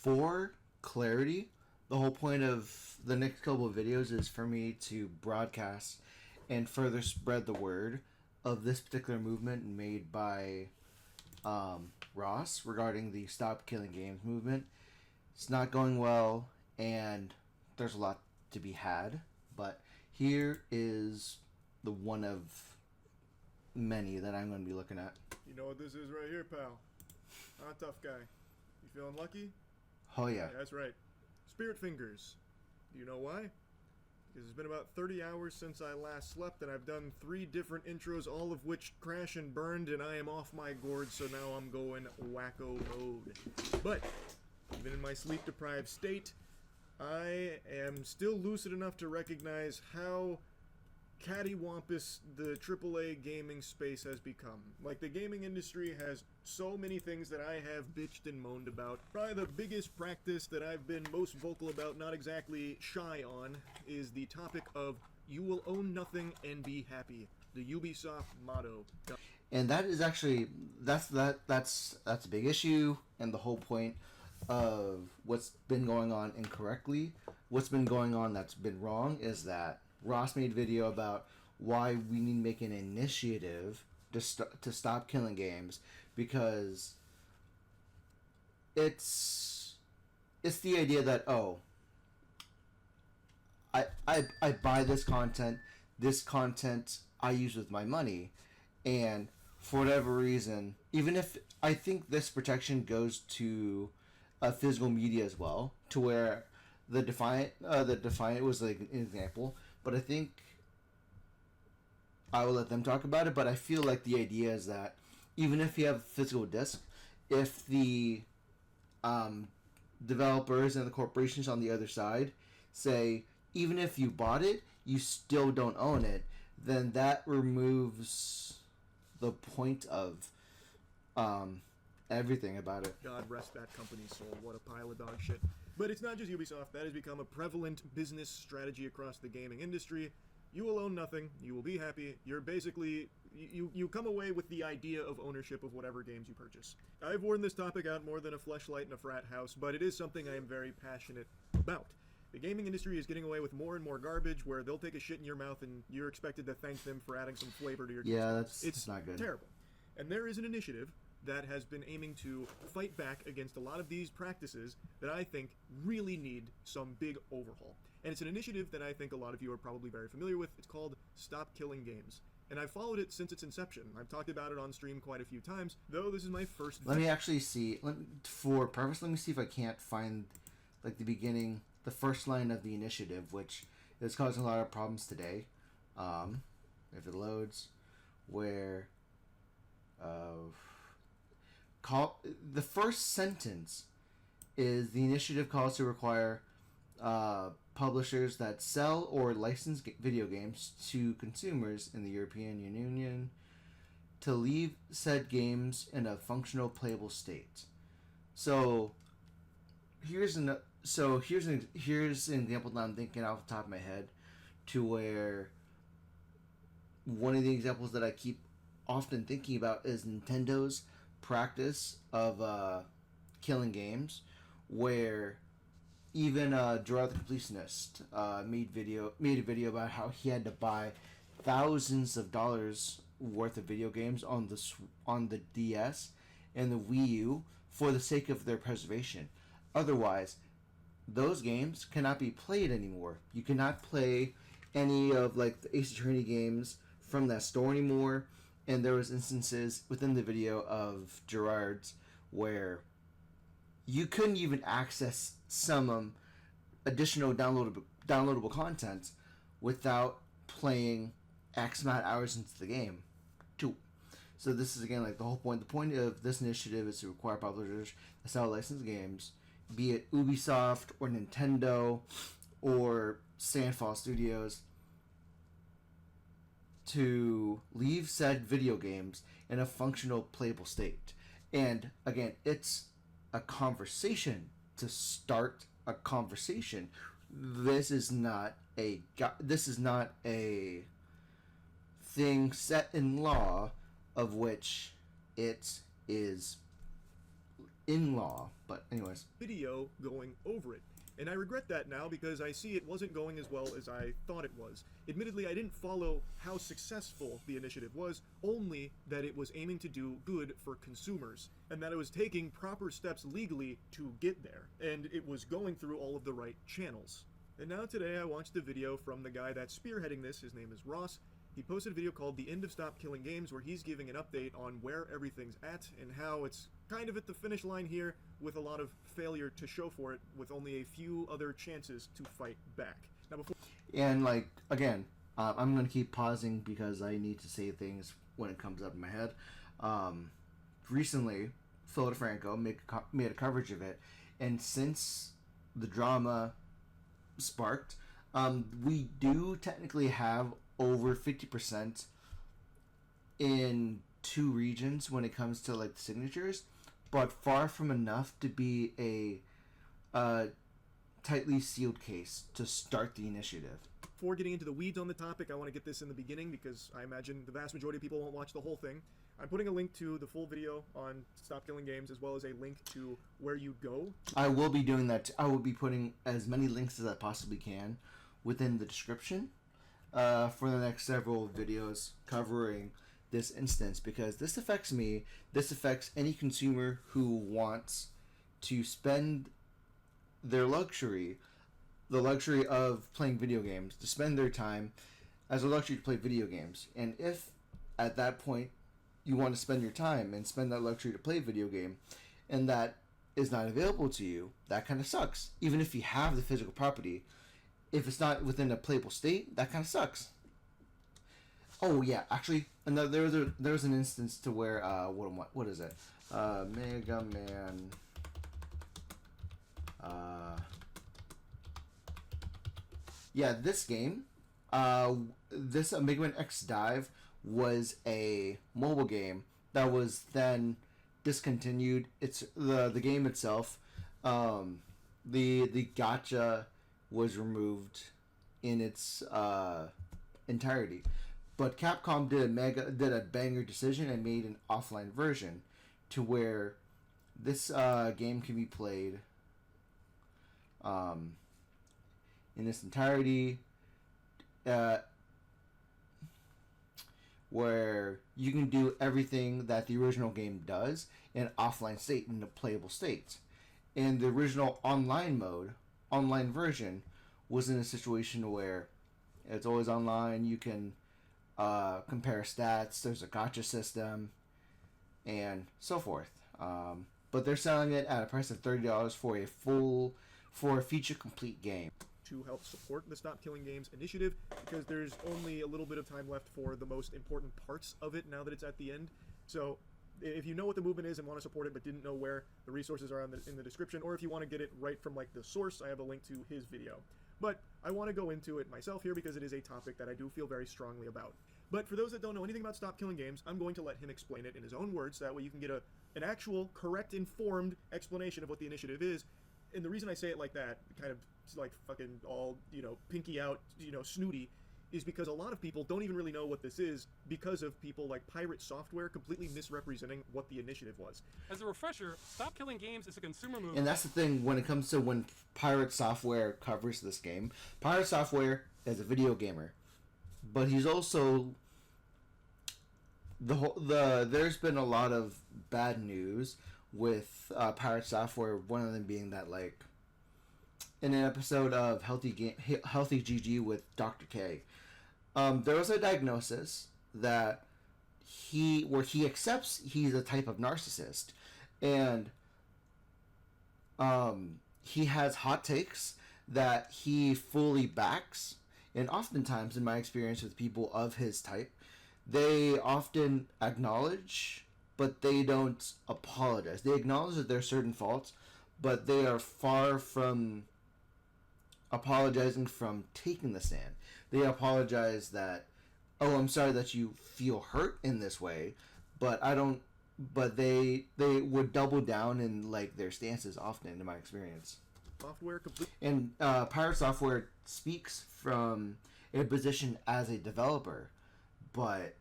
For clarity, the whole point of the next couple of videos is for me to broadcast and further spread the word of this particular movement made by Ross regarding the Stop Killing Games movement. It's not going well, and there's a lot to be had, but here is the one of many that I'm going to be looking at. You know what this is right here, pal? Tough guy. You feeling lucky? Oh yeah. That's right. Spirit fingers. Do you know why? Because it's been about 30 hours since I last slept, and I've done 3 different intros, all of which crash and burned, and I am off my gourd, so now I'm going wacko mode. But, even in my sleep-deprived state, I am still lucid enough to recognize how cattywampus the AAA gaming space has become. Like, the gaming industry has so many things that I have bitched and moaned about. Probably the biggest practice that I've been most vocal about, not exactly shy on, is the topic of "you will own nothing and be happy." The Ubisoft motto. And that is actually that's a big issue, and the whole point of what's been going on incorrectly, what's been going on that's been wrong, is that Ross made a video about why we need to make an initiative to stop killing games, because it's the idea that, oh, I buy this content I use with my money, and for whatever reason, even if I think this protection goes to physical media as well, to where the Defiant was like an example, but I think I will let them talk about it. But I feel like the idea is that even if you have a physical disc, if the developers and the corporations on the other side say, even if you bought it, you still don't own it, then that removes the point of everything about it. God rest that company's soul. What a pile of dog shit. But it's not just Ubisoft. That has become a prevalent business strategy across the gaming industry. You will own nothing. You will be happy. You're basically... You come away with the idea of ownership of whatever games you purchase. I've worn this topic out more than a fleshlight in a frat house, but it is something I am very passionate about. The gaming industry is getting away with more and more garbage where they'll take a shit in your mouth and you're expected to thank them for adding some flavor to your Yeah, taste. it's not good. Terrible. And there is an initiative that has been aiming to fight back against a lot of these practices that I think really need some big overhaul. And it's an initiative that I think a lot of you are probably very familiar with. It's called Stop Killing Games. And I've followed it since its inception. I've talked about it on stream quite a few times, though this is my first... Let me actually see. For purpose, let me see if I can't find like the beginning, the first line of the initiative, which is causing a lot of problems today. If it loads, where... the first sentence is the initiative calls to require publishers that sell or license video games to consumers in the European Union to leave said games in a functional playable state. So here's an example that I'm thinking off the top of my head, to where one of the examples that I keep often thinking about is Nintendo's practice of killing games, where even Gerard the Completionist made a video about how he had to buy thousands of dollars worth of video games on the DS and the Wii U for the sake of their preservation. Otherwise, those games cannot be played anymore. You cannot play any of like the Ace Attorney games from that store anymore. And there was instances within the video of Gerard's where you couldn't even access some additional downloadable content without playing X amount of hours into the game. Too. So this is again like the whole point. The point of this initiative is to require publishers that sell licensed games, be it Ubisoft or Nintendo or Sandfall Studios, to leave said video games in a functional playable state. And again, it's a conversation to start a conversation. This is not a thing set in law of which it is in law. But anyways, video going over it. And I regret that now because I see it wasn't going as well as I thought it was. Admittedly, I didn't follow how successful the initiative was, only that it was aiming to do good for consumers, and that it was taking proper steps legally to get there, and it was going through all of the right channels. And now today I watched a video from the guy that's spearheading this. His name is Ross. He posted a video called The End of Stop Killing Games, where he's giving an update on where everything's at and how it's kind of at the finish line here with a lot of failure to show for it, with only a few other chances to fight back. Now before... And like, again, I'm going to keep pausing because I need to say things when it comes up in my head. Recently, Phil DeFranco made a coverage of it, and since the drama sparked, we do technically have over 50% in 2 regions when it comes to like the signatures, but far from enough to be a tightly sealed case to start the initiative. Before getting into the weeds on the topic, I want to get this in the beginning because I imagine the vast majority of people won't watch the whole thing. I'm putting a link to the full video on Stop Killing Games, as well as a link to where you go. I will be doing that. I will be putting as many links as I possibly can within the description for the next several videos covering this instance, because this affects me. This affects any consumer who wants to spend their luxury, the luxury of playing video games, to spend their time as a luxury to play video games. And if at that point you want to spend your time and spend that luxury to play a video game, and that is not available to you, that kind of sucks. Even if you have the physical property, if it's not within a playable state, that kind of sucks. Oh yeah, actually, there's an instance to where what is it? Mega Man. Yeah, this game, this Mega Man X Dive was a mobile game that was then discontinued. It's the game itself. The gacha was removed in its entirety, but Capcom did a banger decision and made an offline version to where this game can be played in its entirety, where you can do everything that the original game does in an offline state, in a playable state. In the original online version was in a situation where it's always online. You can compare stats. There's a gacha system, and so forth. But they're selling it at a price of $30 for a feature complete game. To help support the Stop Killing Games initiative, because there's only a little bit of time left for the most important parts of it now that it's at the end. So if you know what the movement is and want to support it but didn't know where, the resources are in the description, or if you want to get it right from like the source, I have a link to his video. But I want to go into it myself here because it is a topic that I do feel very strongly about. But for those that don't know anything about Stop Killing Games, I'm going to let him explain it in his own words, so that way you can get an actual, correct, informed explanation of what the initiative is. And the reason I say it like that, kind of like fucking all, pinky out, snooty, is because a lot of people don't even really know what this is because of people like Pirate Software completely misrepresenting what the initiative was. As a refresher, Stop Killing Games is a consumer movement. And that's the thing when it comes to when Pirate Software covers this game. Pirate Software is a video gamer, but he's also there's been a lot of bad news with Pirate Software. One of them being that, like, in an episode of Healthy GG with Dr. K, there was a diagnosis that he accepts he's a type of narcissist, and he has hot takes that he fully backs. And oftentimes, in my experience with people of his type, they often acknowledge, but they don't apologize. They acknowledge that there are certain faults, but they are far from apologizing from taking the stand. They apologize that, oh, I'm sorry that you feel hurt in this way, but I don't. But they would double down in like their stances often, in my experience. And Pirate Software speaks from a position as a developer, but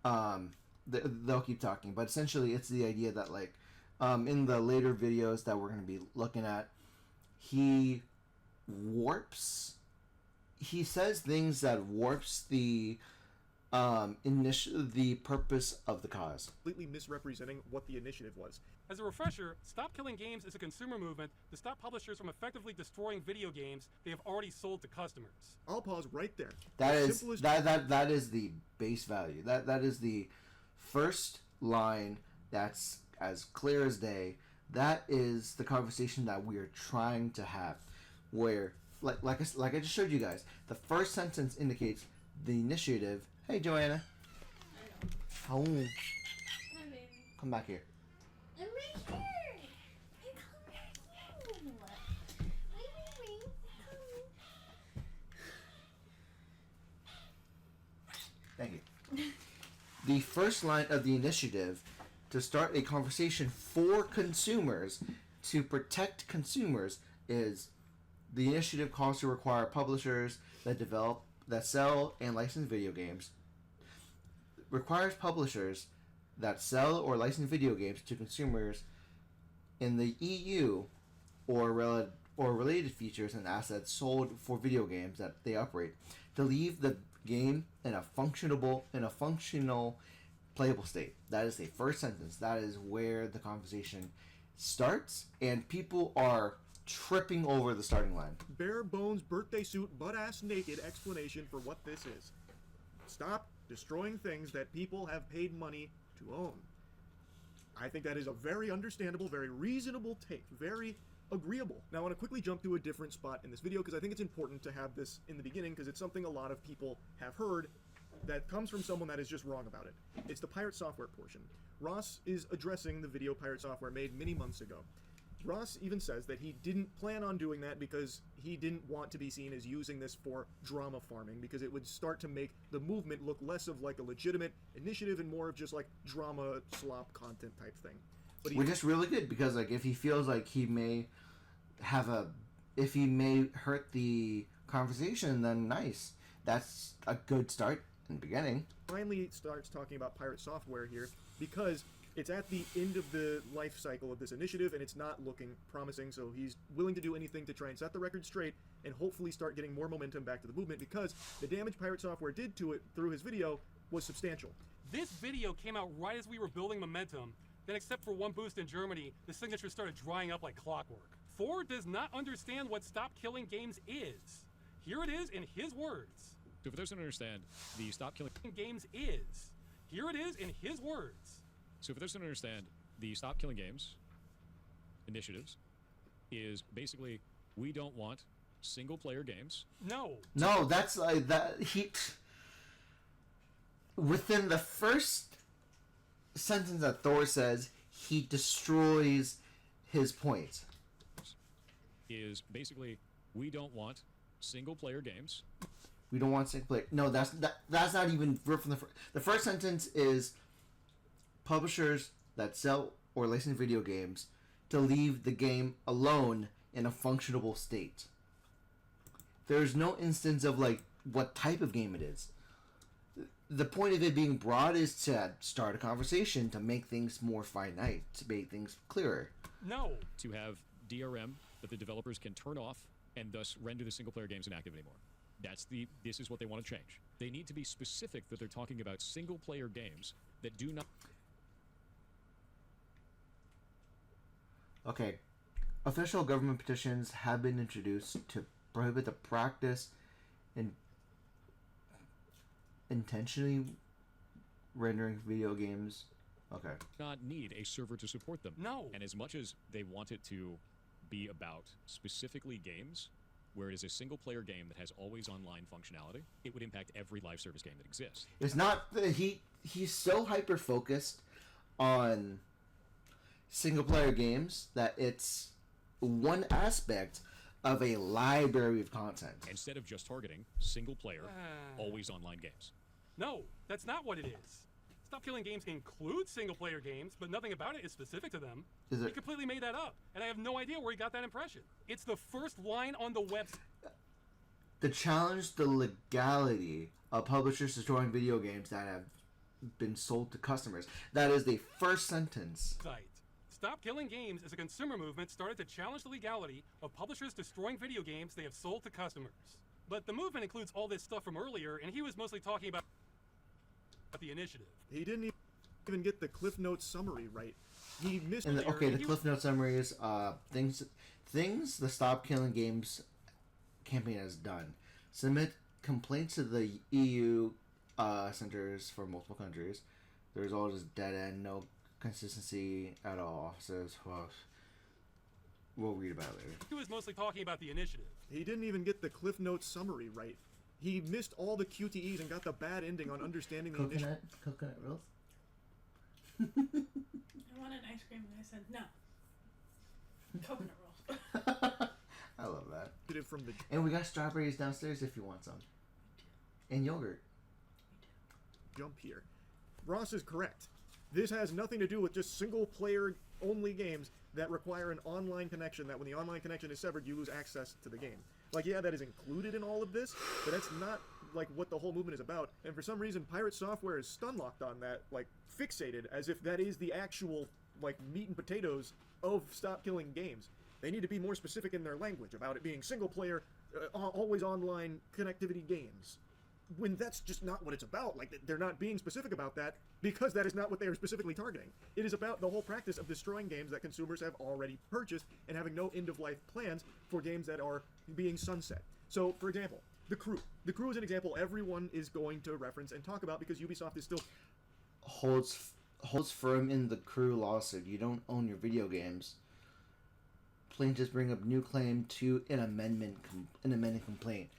they'll keep talking. But essentially, it's the idea that, like, in the later videos that we're going to be looking at, he warps. He says things that warps the the purpose of the cause. Completely misrepresenting what the initiative was. As a refresher, Stop Killing Games is a consumer movement to stop publishers from effectively destroying video games they have already sold to customers. I'll pause right there. That is that is the base value. That is the first line that's as clear as day. That is the conversation that we are trying to have, where like I just showed you guys, the first sentence indicates the initiative. Hey, Joanna. Oh, come back here. I'm right here. I'm coming at you. Wait. Thank you. The first line of the initiative to start a conversation for consumers to protect consumers is the initiative calls to require publishers that sell and license video games. Requires publishers that sell or license video games to consumers in the EU or related features and assets sold for video games that they operate to leave the game in a functional playable state. That is the first sentence. That is where the conversation starts, and people are tripping over the starting line. Bare bones birthday suit butt ass naked explanation for what this is. Stop destroying things that people have paid money to own. I think that is a very understandable, very reasonable take. Very agreeable. Now I want to quickly jump to a different spot in this video because I think it's important to have this in the beginning because it's something a lot of people have heard that comes from someone that is just wrong about it. It's the pirate software portion. Ross is addressing the video pirate software made many months ago. Ross even says that he didn't plan on doing that because he didn't want to be seen as using this for drama farming because it would start to make the movement look less of like a legitimate initiative and more of just like drama slop content type thing. But Which is really good because like if he feels like he may hurt the conversation, then nice. That's a good start in the beginning. Finally starts talking about pirate software here because it's at the end of the life cycle of this initiative and it's not looking promising, so he's willing to do anything to try and set the record straight and hopefully start getting more momentum back to the movement because the damage pirate software did to it through his video was substantial. This video came out right as we were building momentum, then except for one boost in Germany, the signatures started drying up like clockwork. Thor does not understand what Stop Killing Games is. Here it is in his words. So for those who don't understand, the Stop Killing Games is. Here it is in his words. So for those who don't understand, the Stop Killing Games initiatives is basically we don't want single-player games. No, that's like that. Within the first sentence that Thor says, he destroys his point. Is basically we don't want single-player games. We don't want single player. No, that's not even from the first sentence is publishers that sell or license video games to leave the game alone in a functionable state. There's no instance of like what type of game it is. The point of it being broad is to start a conversation, to make things more finite, to make things clearer. no. To have DRM that the developers can turn off and thus render the single-player games inactive anymore. This is what they want to change. They need to be specific that they're talking about single-player games that do not... Okay. Official government petitions have been introduced to prohibit the practice and intentionally rendering video games. Okay. not need a server to support them. No. And as much as they want it to be about specifically games, where it is a single-player game that has always online functionality, it would impact every live service game that exists. It's not he's so hyper focused on single player games that it's one aspect of a library of content. Instead of just targeting single-player, always online games. No, that's not what it is. Stop Killing Games includes single-player games, but nothing about it is specific to them. Is He it completely made that up, and I have no idea where he got that impression. It's the first line on the website. to challenge the legality of publishers destroying video games that have been sold to customers? That is the first sentence. Stop Killing Games is a consumer movement started to challenge the legality of publishers destroying video games they have sold to customers. But the movement includes all this stuff from earlier, and he was mostly talking about the initiative. He didn't even get the Cliff Notes summary right. He missed And the Cliff Note summary is things the Stop Killing Games campaign has done. Submit complaints to the EU centers for multiple countries. There's all just dead end, no consistency at all. Says, well, we'll read about it later. He was mostly talking about the initiative. He didn't even get the Cliff Notes summary right. He missed all the QTEs and got the bad ending on understanding the initiative. Coconut rolls? I wanted ice cream and I said no. Coconut rolls. I love that. From the And we got strawberries downstairs if you want some. And yogurt. jump here. Ross is correct. This has nothing to do with just single-player only games that require an online connection, that when the online connection is severed, you lose access to the game. Like, yeah, that is included in all of this, but that's not, like, what the whole movement is about. And for some reason, Pirate Software is stun-locked on that, like, fixated, as if that is the actual, like, meat and potatoes of Stop Killing Games. They need to be more specific in their language about it being single-player, always online connectivity games. When that's just not what it's about. Like, they're not being specific about that because that is not what they are specifically targeting. It is about the whole practice of destroying games that consumers have already purchased and having no end-of-life plans for games that are being sunset. So, for example, The Crew. The Crew is an example everyone is going to reference and talk about because Ubisoft is still... Holds firm in the Crew lawsuit. You don't own your video games. Plaintiffs bring up new claim to an amendment complaint.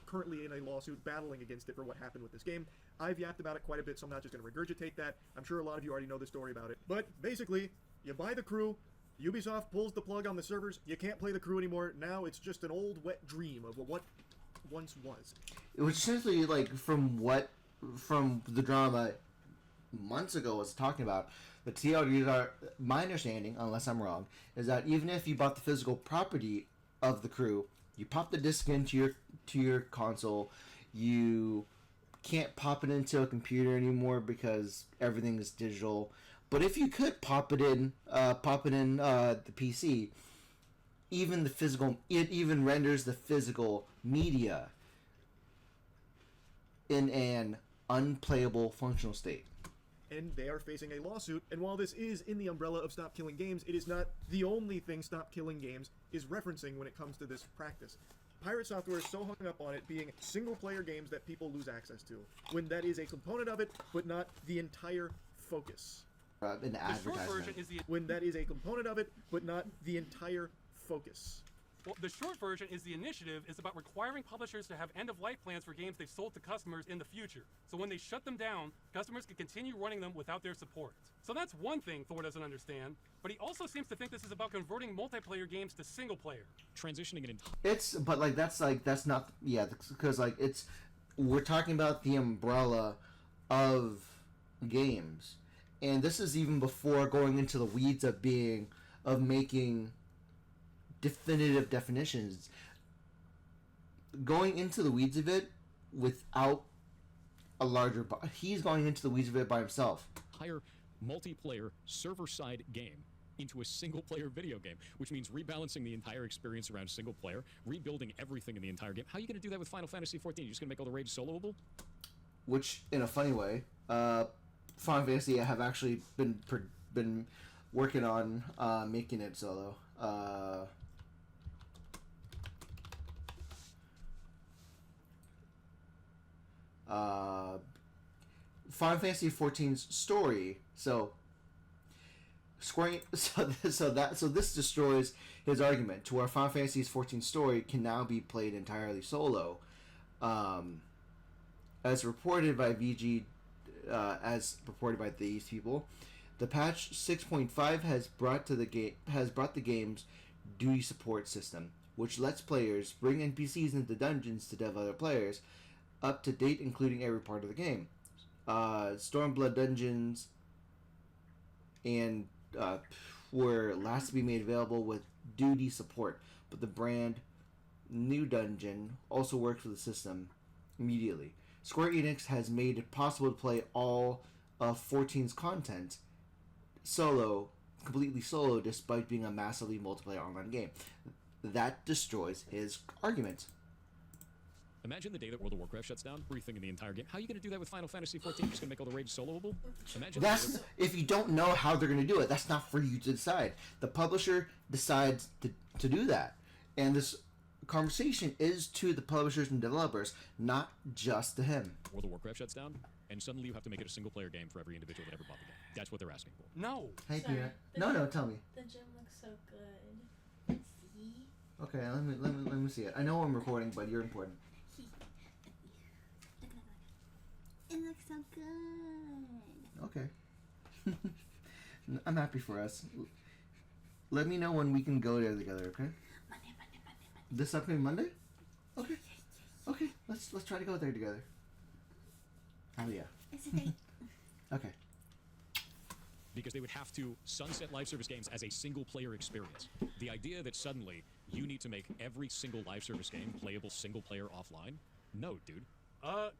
Currently in a lawsuit battling against it for what happened with this game. I've yapped about it quite a bit, so I'm not just going to regurgitate that. I'm sure a lot of you already know the story about it. But basically, you buy The Crew, Ubisoft pulls the plug on the servers, you can't play The Crew anymore, now it's just an old wet dream of what once was. It was essentially like from the drama months ago was talking about. The TLDs are, my understanding, unless I'm wrong, is that even if you bought the physical property of The Crew, you pop the disc into your console, you can't pop it into a computer anymore because everything is digital. But if you could pop it in the PC, it even renders the physical media in an unplayable functional state. And they are facing a lawsuit, and while this is in the umbrella of Stop Killing Games, it is not the only thing Stop Killing Games is referencing when it comes to this practice. Pirate Software is so hung up on it being single-player games that people lose access to, when that is a component of it, but not the entire focus. In the advertisement. When that is a component of it, but not the entire focus. Well, the short version is the initiative is about requiring publishers to have end-of-life plans for games they've sold to customers in the future. So when they shut them down, customers can continue running them without their support. So that's one thing Thor doesn't understand, but he also seems to think this is about converting multiplayer games to single-player. Transitioning an entire... That's not, yeah, because, like, we're talking about the umbrella of games. And this is even before going into the weeds of making definitive definitions. Going into the weeds of it without a larger... He's going into the weeds of it by himself. Entire multiplayer server-side game into a single-player video game, which means rebalancing the entire experience around single-player, rebuilding everything in the entire game. How are you going to do that with Final Fantasy XIV? You're just going to make all the raids soloable? Which, in a funny way, Final Fantasy have actually been working on making it solo. Final Fantasy XIV's story. So this destroys his argument to where Final Fantasy XIV's story can now be played entirely solo. As reported by VG, as reported by these people, the patch 6.5 has brought the game's duty support system, which lets players bring NPCs into dungeons to dev other players, up to date, including every part of the game. Stormblood dungeons and were last to be made available with duty support, but the brand new dungeon also works with the system immediately. Square Enix has made it possible to play all of 14's content solo completely solo despite being a massively multiplayer online game. That destroys his argument. Imagine the day that World of Warcraft shuts down, rethinking the entire game. How are you going to do that with Final Fantasy XIV? Just going to make all the raids soloable? Imagine That's if you don't know how they're going to do it. That's not for you to decide. The publisher decides to do that, and this conversation is to the publishers and developers, not just to him. World of Warcraft shuts down, and suddenly you have to make it a single-player game for every individual that ever bought the game. That's what they're asking for. No. Hey, Sorry. Peanut. No, tell me. The gym looks so good. See? Okay, let me see it. I know I'm recording, but you're important. It looks so good. Okay. I'm happy for us. Let me know when we can go there together, okay? Monday. This upcoming Monday? Okay. Okay, let's try to go there together. Hell yeah. It's a date. Okay. Because they would have to sunset live service games as a single-player experience. The idea that suddenly you need to make every single live service game playable single-player offline? No, dude.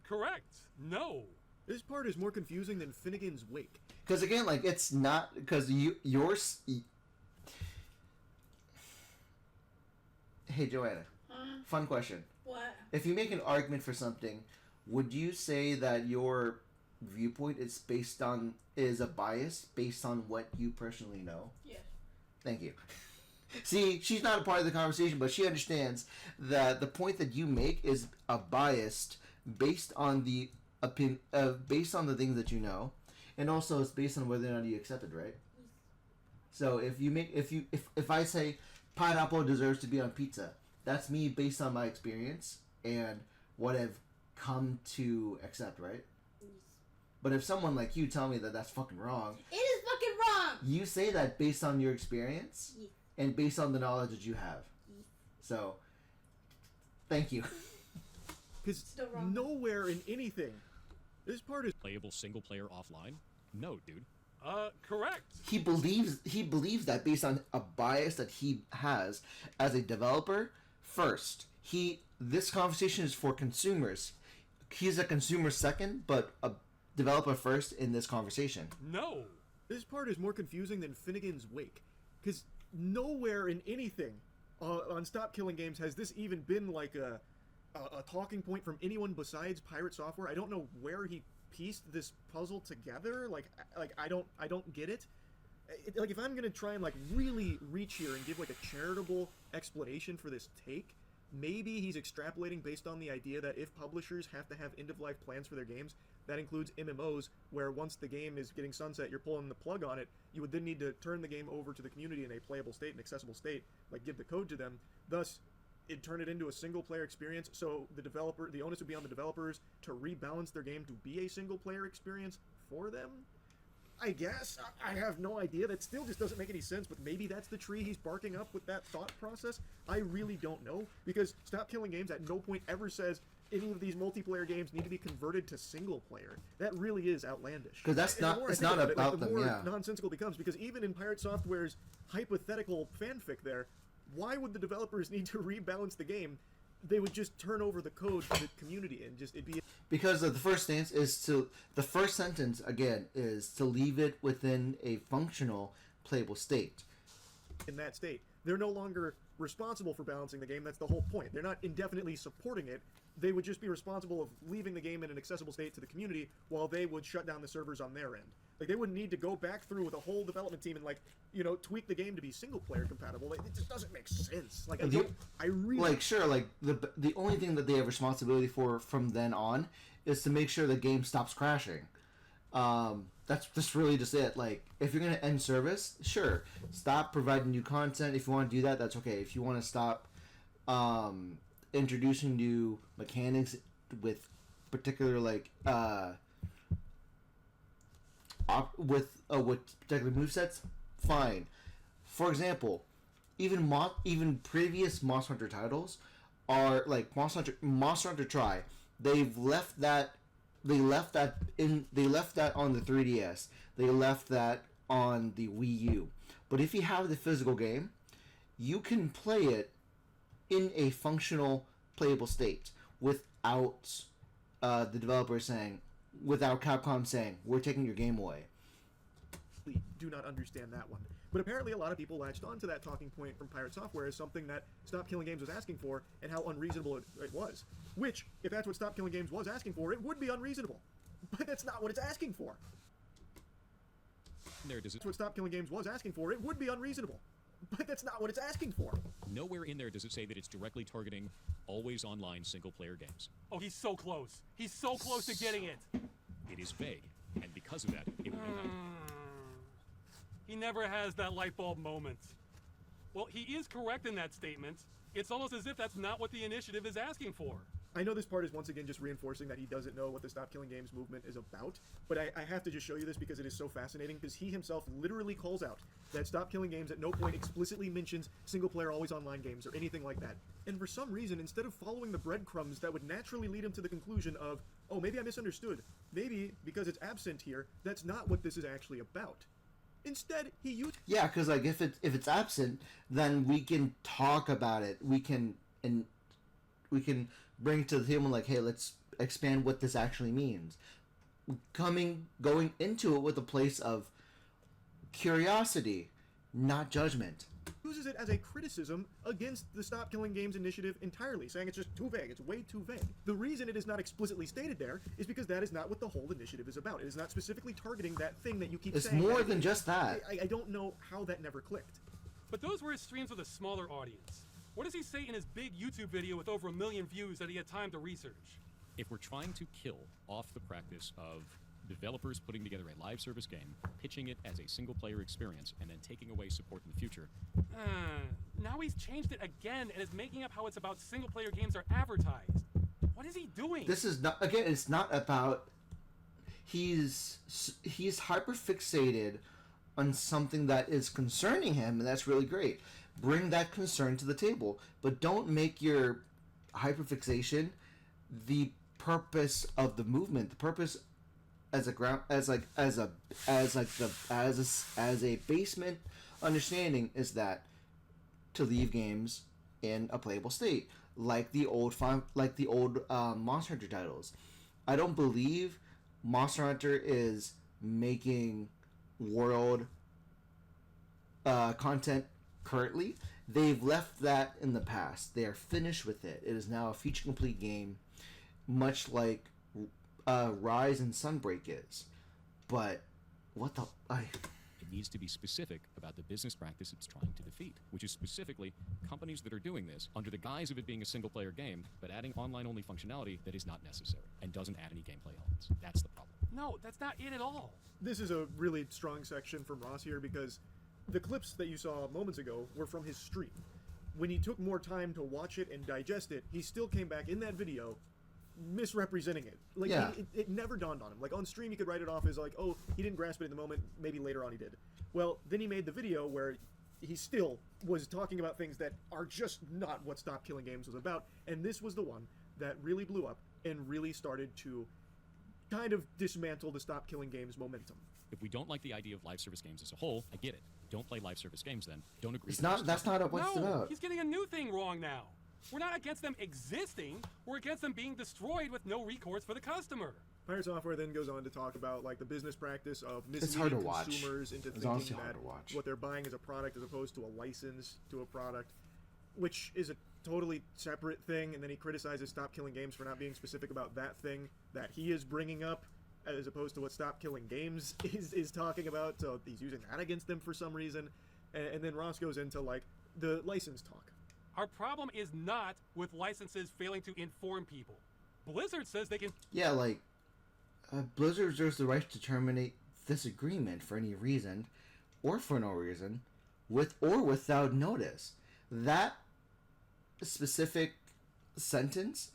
Correct. No. This part is more confusing than Finnegan's Wake. Because again, like, it's not... Because yours... Hey, Joanna. Fun question. What? If you make an argument for something, would you say that your viewpoint is a bias based on what you personally know? Yes. Thank you. See, she's not a part of the conversation, but she understands that the point that you make is a biased based on the based on the things that you know, and also it's based on whether or not you accept it, right? So if I say pineapple deserves to be on pizza, that's me based on my experience and what I've come to accept, right? But if someone like you tell me that that's fucking wrong, It is fucking wrong. you say that based on your experience Yeah. and based on the knowledge that you have. So, thank you. Because Still wrong. nowhere in anything. This part is Playable single-player offline? No, dude. Correct. He believes that based on a bias that he has as a developer. First, this conversation is for consumers. He's a consumer second, but a developer first in this conversation. No. This part is more confusing than Finnegan's Wake. Because nowhere in anything on Stop Killing Games has this even been like a talking point from anyone besides Pirate Software. I don't know where he pieced this puzzle together. Like I don't get it. Like if I'm gonna try and like really reach here and give like a charitable explanation for this take, maybe he's extrapolating based on the idea that if publishers have to have end-of-life plans for their games, that includes MMOs, where once the game is getting sunset, you're pulling the plug on it, you would then need to turn the game over to the community in a playable state, an accessible state, like give the code to them. Thus, it'd turn it into a single-player experience, so the onus would be on the developers to rebalance their game to be a single-player experience for them? I guess. I have no idea. That still just doesn't make any sense, but maybe that's the tree he's barking up with that thought process. I really don't know, because Stop Killing Games at no point ever says any of these multiplayer games need to be converted to single player. That really is outlandish. Because that's And the not. more I It's think not about it, about the them. more Yeah. nonsensical it becomes, because even in Pirate Software's hypothetical fanfic there, why would the developers need to rebalance the game? They would just turn over the code to the community and it'd be... Because the first sentence again is to leave it within a functional playable state. in that state. They're no longer responsible for balancing the game. That's the whole point. They're not indefinitely supporting it. They would just be responsible of leaving the game in an accessible state to the community while they would shut down the servers on their end. Like, they wouldn't need to go back through with a whole development team and, like, you know, tweak the game to be single-player compatible. It just doesn't make sense. Like, I really... Like, sure, like, the only thing that they have responsibility for from then on is to make sure the game stops crashing. That's really just it. Like, if you're going to end service, sure, stop providing new content. If you want to do that, that's okay. If you want to stop introducing new mechanics with particular, like, with particular movesets, fine. For example, even previous Monster Hunter titles are like Monster Hunter Tri. They left that on the 3DS. They left that on the Wii U. But if you have the physical game, you can play it in a functional playable state without the developer saying, without Capcom saying, we're taking your game away. do not understand that one. But apparently a lot of people latched onto that talking point from Pirate Software as something that Stop Killing Games was asking for and how unreasonable it was. Which, if that's what Stop Killing Games was asking for, it would be unreasonable. But that's not what it's asking for. Does it That's what Stop Killing Games was asking for, it would be unreasonable. But that's not what it's asking for. nowhere in there does it say that it's directly targeting always online single player games. Oh, he's so close. He's so close to getting it. It is vague, and because of that, it will be He never has that light bulb moment. Well, he is correct in that statement. It's almost as if that's not what the initiative is asking for. I know this part is once again just reinforcing that he doesn't know what the Stop Killing Games movement is about, but I have to just show you this because it is so fascinating, because he himself literally calls out that Stop Killing Games at no point explicitly mentions single-player always online games or anything like that. And for some reason, instead of following the breadcrumbs that would naturally lead him to the conclusion of, oh, maybe I misunderstood, maybe because it's absent here, that's not what this is actually about. Instead, he used... Yeah, because like if it's absent, then we can talk about it. We can bring it to the table like, hey, let's expand what this actually means. Going into it with a place of curiosity, not judgment. Uses it as a criticism against the Stop Killing Games initiative entirely, saying it's just too vague, it's way too vague. The reason it is not explicitly stated there is because that is not what the whole initiative is about. It is not specifically targeting that thing that you keep saying. It's more than just that. I don't know how that never clicked. But those were his streams with a smaller audience. What does he say in his big YouTube video with over 1 million views that he had time to research? If we're trying to kill off the practice of developers putting together a live service game, pitching it as a single player experience, and then taking away support in the future. Now he's changed it again and is making up how it's about single player games are advertised. What is he doing? This is not, again, it's not about, he's hyper fixated on something that is concerning him, and that's really great. Bring that concern to the table, but don't make your hyperfixation the purpose of the movement. The purpose as a basement understanding is that to leave games in a playable state, like the old Monster Hunter titles. I don't believe Monster Hunter is making world content currently. They've left that in the past. They are finished with it. It is now a feature complete game, much like Rise and Sunbreak is. But what the It needs to be specific about the business practice it's trying to defeat, which is specifically companies that are doing this under the guise of it being a single player game, but adding online only functionality that is not necessary and doesn't add any gameplay elements. That's the problem. No, that's not it at all. This is a really strong section from Ross here, because the clips that you saw moments ago were from his stream. When he took more time to watch it and digest it, he still came back in that video misrepresenting it. Like, yeah. it never dawned on him. Like, on stream, he could write it off as like, oh, he didn't grasp it in the moment, maybe later on he did. Well, then he made the video where he still was talking about things that are just not what Stop Killing Games was about, and this was the one that really blew up and really started to kind of dismantle the Stop Killing Games momentum. If we don't like the idea of live service games as a whole, I get it. Don't play live service games then. Don't agree. It's not. That's not what it's No, about. he's getting a new thing wrong now. We're not against them existing. We're against them being destroyed with no recourse for the customer. Pirate Software then goes on to talk about like the business practice of It's hard misleading to watch. consumers into It's thinking honestly hard that to watch. what they're buying is a product as opposed to a license to a product, which is a totally separate thing. And then he criticizes Stop Killing Games for not being specific about that thing that he is bringing up, as opposed to what Stop Killing Games is talking about. So he's using that against them for some reason. And then Ross goes into like the license talk. Our problem is not with licenses failing to inform people. Blizzard says they can... Yeah, like Blizzard reserves the right to terminate this agreement for any reason, or for no reason, with or without notice. That specific sentence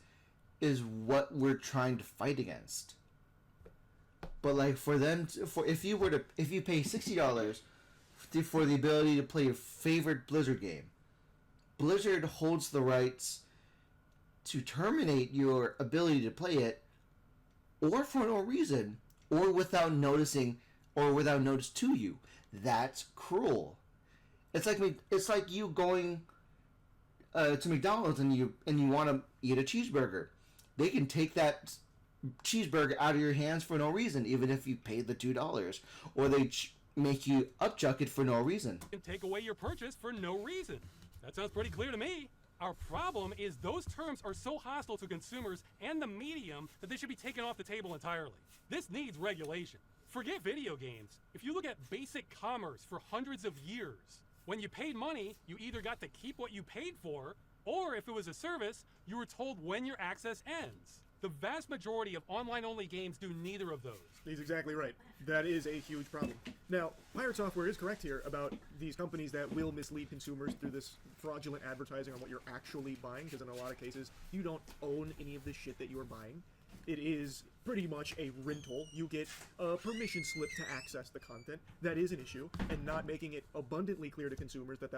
is what we're trying to fight against. But like for them, if you pay $60 for the ability to play your favorite Blizzard game, Blizzard holds the rights to terminate your ability to play it, or for no reason, or without noticing, or without notice to you. That's cruel. It's like you going to McDonald's and you want to eat a cheeseburger. They can take that cheeseburger out of your hands for no reason, even if you paid the $2, or make you upchuck it for no reason. Can take away your purchase for no reason. That sounds pretty clear to me. Our problem is those terms are so hostile to consumers and the medium that they should be taken off the table entirely. This needs regulation. Forget video games. If you look at basic commerce for hundreds of years, when you paid money, you either got to keep what you paid for, or if it was a service, you were told when your access ends. The vast majority of online-only games do neither of those. He's exactly right. That is a huge problem. Now, Pirate Software is correct here about these companies that will mislead consumers through this fraudulent advertising on what you're actually buying, because in a lot of cases, you don't own any of the shit that you are buying. It is pretty much a rental. You get a permission slip to access the content. That is an issue, and not making it abundantly clear to consumers that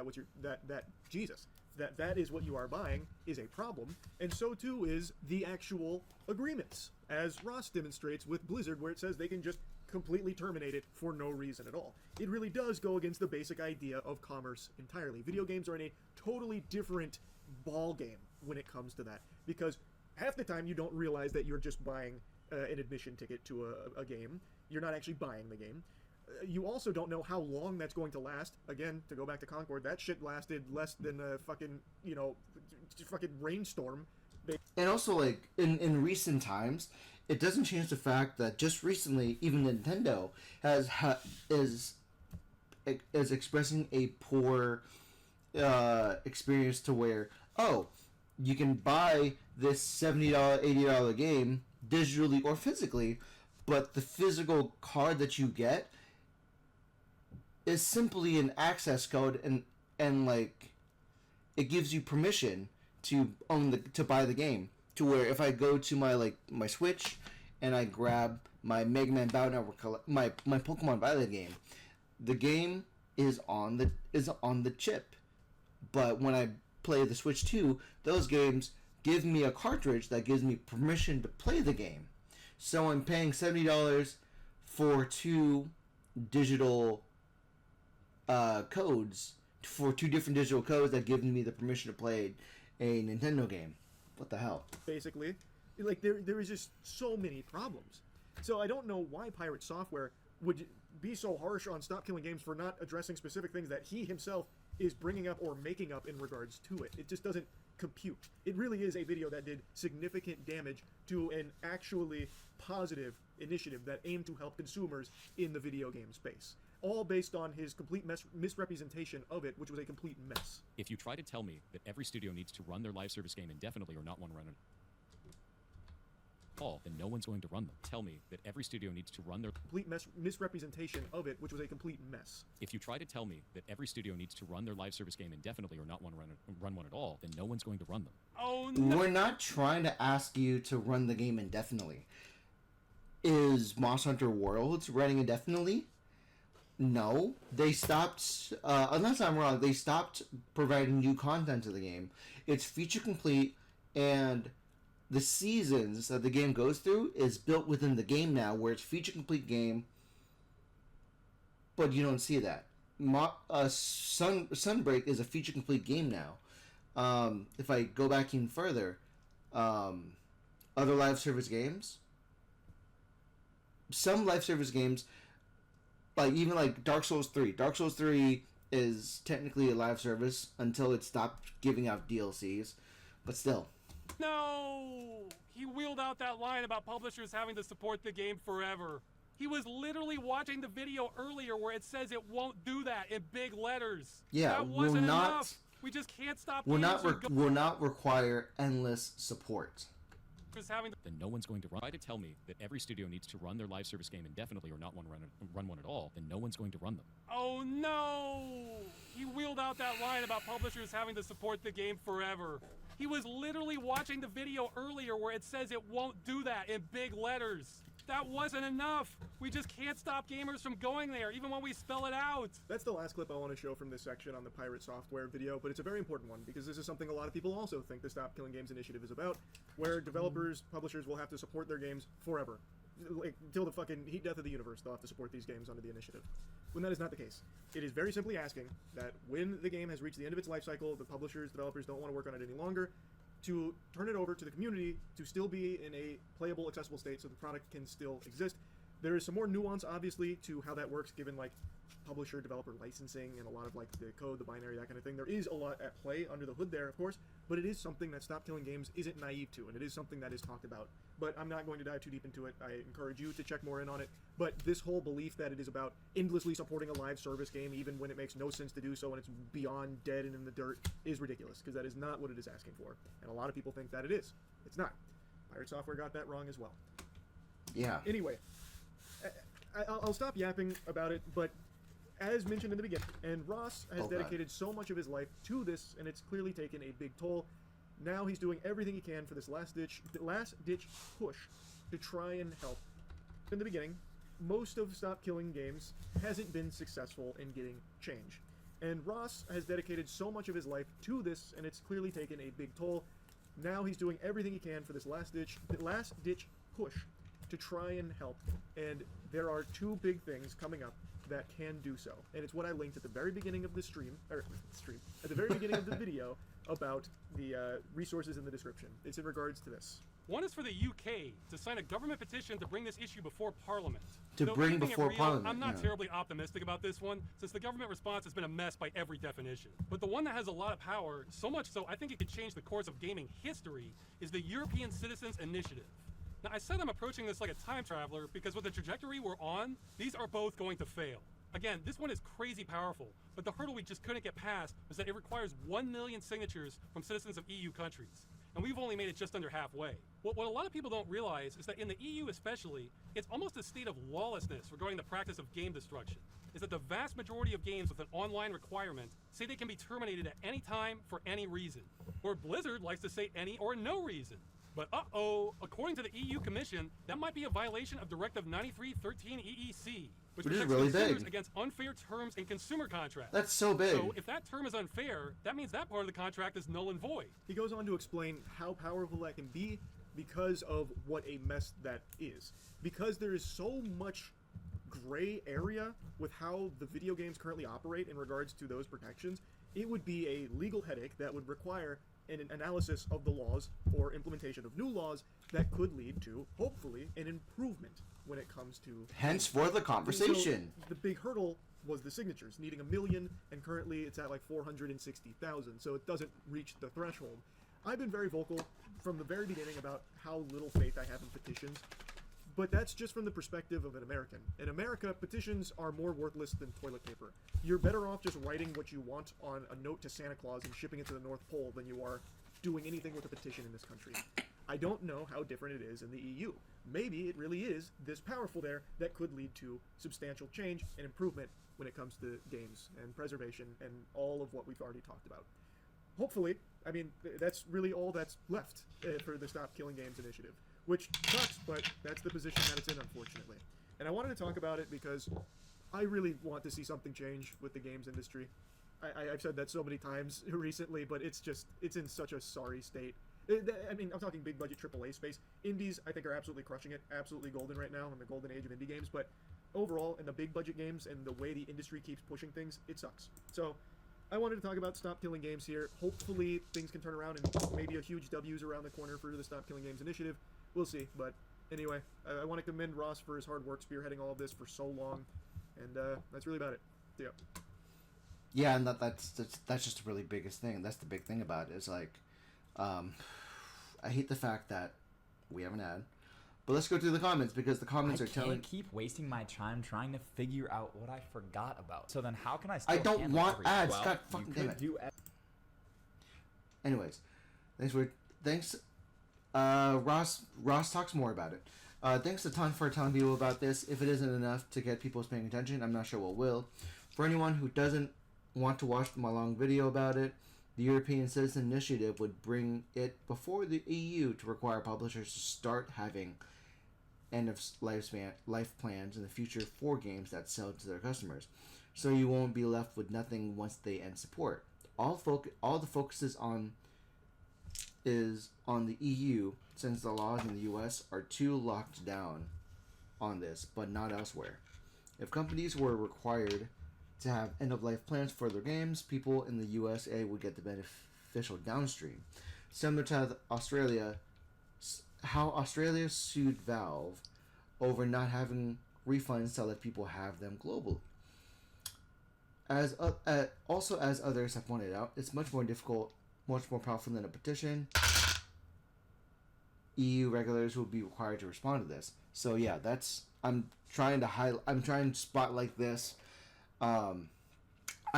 that is what you are buying is a problem, and so too is the actual agreements, as Ross demonstrates with Blizzard, where it says they can just completely terminate it for no reason at all. It really does go against the basic idea of commerce entirely. Video games are in a totally different ball game when it comes to that, because half the time you don't realize that you're just buying an admission ticket to a game. You're not actually buying the game. You also don't know how long that's going to last. Again, to go back to Concord, that shit lasted less than a fucking, fucking rainstorm. And also, like, in recent times, it doesn't change the fact that just recently, even Nintendo is expressing a poor experience to where, oh, you can buy this $70, $80 game digitally or physically, but the physical card that you get is simply an access code, and like, it gives you permission to buy the game. To where if I go to my Switch and I grab my Mega Man Battle Network, my Pokemon Violet game, the game is on the chip. But when I play the Switch 2, those games give me a cartridge that gives me permission to play the game. So I'm paying $70 for two digital codes, for two different digital codes that give me the permission to play a Nintendo game. What the hell? Basically, like, there is just so many problems. So I don't know why Pirate Software would be so harsh on Stop Killing Games for not addressing specific things that he himself is bringing up or making up in regards to it. It just doesn't compute. It really is a video that did significant damage to an actually positive initiative that aimed to help consumers in the video game space. All based on his complete misrepresentation of it, which was a complete mess. If you try to tell me that every studio needs to run their live service game indefinitely or not one run at all, then no one's going to run them. Tell me that every studio needs to run their complete misrepresentation of it, which was a complete mess. If you try to tell me that every studio needs to run their live service game indefinitely or not run one at all, then no one's going to run them. Oh no! We're not trying to ask you to run the game indefinitely. Is Monster Hunter Worlds running indefinitely? No, they stopped, unless I'm wrong, they stopped providing new content to the game. It's feature complete, and the seasons that the game goes through is built within the game now, where it's feature complete game, but you don't see that. Sunbreak is a feature complete game now. If I go back even further, other live service games, some live service games, like even like Dark Souls 3. Dark Souls 3 is technically a live service until it stopped giving out DLCs, but still. No! He wheeled out that line about publishers having to support the game forever. He was literally watching the video earlier where it says it won't do that in big letters. Yeah, that wasn't enough. We just can't stop. Will not require endless support. Then no one's going to try to tell me that every studio needs to run their live service game indefinitely or not run one at all, then no one's going to run them. Oh no! He wheeled out that line about publishers having to support the game forever. He was literally watching the video earlier where it says it won't do that in big letters. That wasn't enough. We just can't stop gamers from going there, even when we spell it out. That's the last clip I want to show from this section on the Pirate Software video, but it's a very important one, because this is something a lot of people also think the Stop Killing Games initiative is about, where developers, publishers will have to support their games forever. Like, until the fucking heat death of the universe, they'll have to support these games under the initiative. When that is not the case. It is very simply asking that when the game has reached the end of its life cycle, the publishers, developers don't want to work on it any longer, to turn it over to the community to still be in a playable, accessible state so the product can still exist. There is some more nuance, obviously, to how that works, given like publisher developer licensing and a lot of like the code, the binary, that kind of thing. There is a lot at play under the hood there, of course, but it is something that Stop Killing Games isn't naive to, and it is something that is talked about. But I'm not going to dive too deep into it. I encourage you to check more in on it. But this whole belief that it is about endlessly supporting a live service game, even when it makes no sense to do so and it's beyond dead and in the dirt, is ridiculous, because that is not what it is asking for. And a lot of people think that it is. It's not. Pirate Software got that wrong as well. Yeah. Anyway, I'll stop yapping about it, but as mentioned in the beginning, and Ross has dedicated so much of his life to this, and it's clearly taken a big toll. Now he's doing everything he can for this last ditch push to try and help. In the beginning, most of Stop Killing Games hasn't been successful in getting change, and Ross has dedicated so much of his life to this, and it's clearly taken a big toll. Now he's doing everything he can for this last ditch push to try and help, and there are two big things coming up that can do so, and it's what I linked at the very beginning of the at the very beginning of the video about the resources in the description. It's in regards to this. One is for the UK to sign a government petition to bring this issue before Parliament. To Though bring keeping it before real, Parliament, I'm not yeah. terribly optimistic about this one, since the government response has been a mess by every definition. But the one that has a lot of power, so much so I think it could change the course of gaming history, is the European Citizens Initiative. Now, I said I'm approaching this like a time traveler because with the trajectory we're on, these are both going to fail. Again, this one is crazy powerful, but the hurdle we just couldn't get past was that it requires 1 million signatures from citizens of EU countries. And we've only made it just under halfway. What a lot of people don't realize is that in the EU especially, it's almost a state of lawlessness regarding the practice of game destruction. Is that the vast majority of games with an online requirement say they can be terminated at any time for any reason. Or Blizzard likes to say any or no reason. But according to the EU Commission, that might be a violation of Directive 93/13 EEC, which is protects really consumers big. against unfair terms in consumer contracts. That's so big. So if that term is unfair, that means that part of the contract is null and void. He goes on to explain how powerful that can be because of what a mess that is. Because there is so much gray area with how the video games currently operate in regards to those protections, it would be a legal headache that would require an analysis of the laws or implementation of new laws that could lead to, hopefully, an improvement when it comes to... Henceforth the conversation. So the big hurdle was the signatures, needing 1 million, and currently it's at like 460,000, so it doesn't reach the threshold. I've been very vocal from the very beginning about how little faith I have in petitions, but that's just from the perspective of an American. In America, petitions are more worthless than toilet paper. You're better off just writing what you want on a note to Santa Claus and shipping it to the North Pole than you are doing anything with a petition in this country. I don't know how different it is in the EU. Maybe it really is this powerful there that could lead to substantial change and improvement when it comes to games and preservation and all of what we've already talked about. Hopefully, I mean, that's really all that's left for the Stop Killing Games initiative, which sucks, but that's the position that it's in, unfortunately. And I wanted to talk about it because I really want to see something change with the games industry. I've said that so many times recently, but it's in such a sorry state. I mean, I'm talking big budget AAA space. Indies, I think, are absolutely crushing it, absolutely golden right now in the golden age of indie games, but overall, in the big budget games and the way the industry keeps pushing things, it sucks. So, I wanted to talk about Stop Killing Games here. Hopefully, things can turn around and maybe a huge W's around the corner for the Stop Killing Games initiative. We'll see, but anyway, I want to commend Ross for his hard work spearheading all of this for so long, and that's really about it. Yeah. Yeah, and that's just the really biggest thing. That's the big thing about it. Is like, I hate the fact that we have an ad, but let's go through the comments because the comments are telling. I can't keep wasting my time trying to figure out what I forgot about. So then, how can I? Still I don't handle want everything? ads. Well, God fucking damn it. Anyways, thanks. Ross talks more about it. Thanks a ton for telling people about this. If it isn't enough to get people paying attention, I'm not sure what will. For anyone who doesn't want to watch my long video about it, the European Citizen Initiative would bring it before the EU to require publishers to start having end-of-life plans in the future for games that sell to their customers, so you won't be left with nothing once they end support. All the focus is on the EU, since the laws in the US are too locked down on this, but not elsewhere. If companies were required to have end-of-life plans for their games, people in the USA would get the beneficial downstream. Similar to Australia, how Australia sued Valve over not having refunds to let people have them globally. Also, as others have pointed out, it's much more difficult, much more powerful than a petition. EU regulators will be required to respond to this. So yeah, I'm trying to spotlight this. I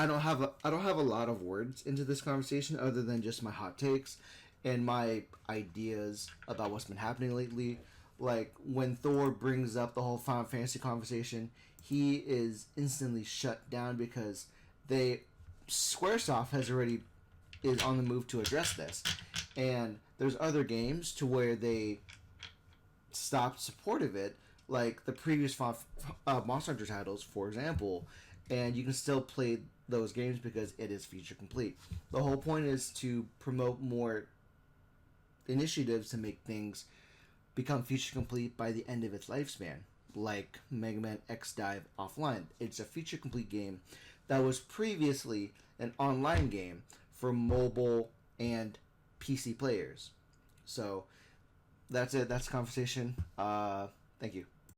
don't have a lot of words into this conversation other than just my hot takes and my ideas about what's been happening lately. Like when Thor brings up the whole Final Fantasy conversation, he is instantly shut down because Squaresoft is on the move to address this, and there's other games to where they stopped support of it, like the previous Monster Hunter titles, for example, and you can still play those games because it is feature complete. The whole point is to promote more initiatives to make things become feature complete by the end of its lifespan, like Mega Man X Dive Offline. It's a feature complete game that was previously an online game for mobile and PC players. So that's it. That's the conversation. Thank you.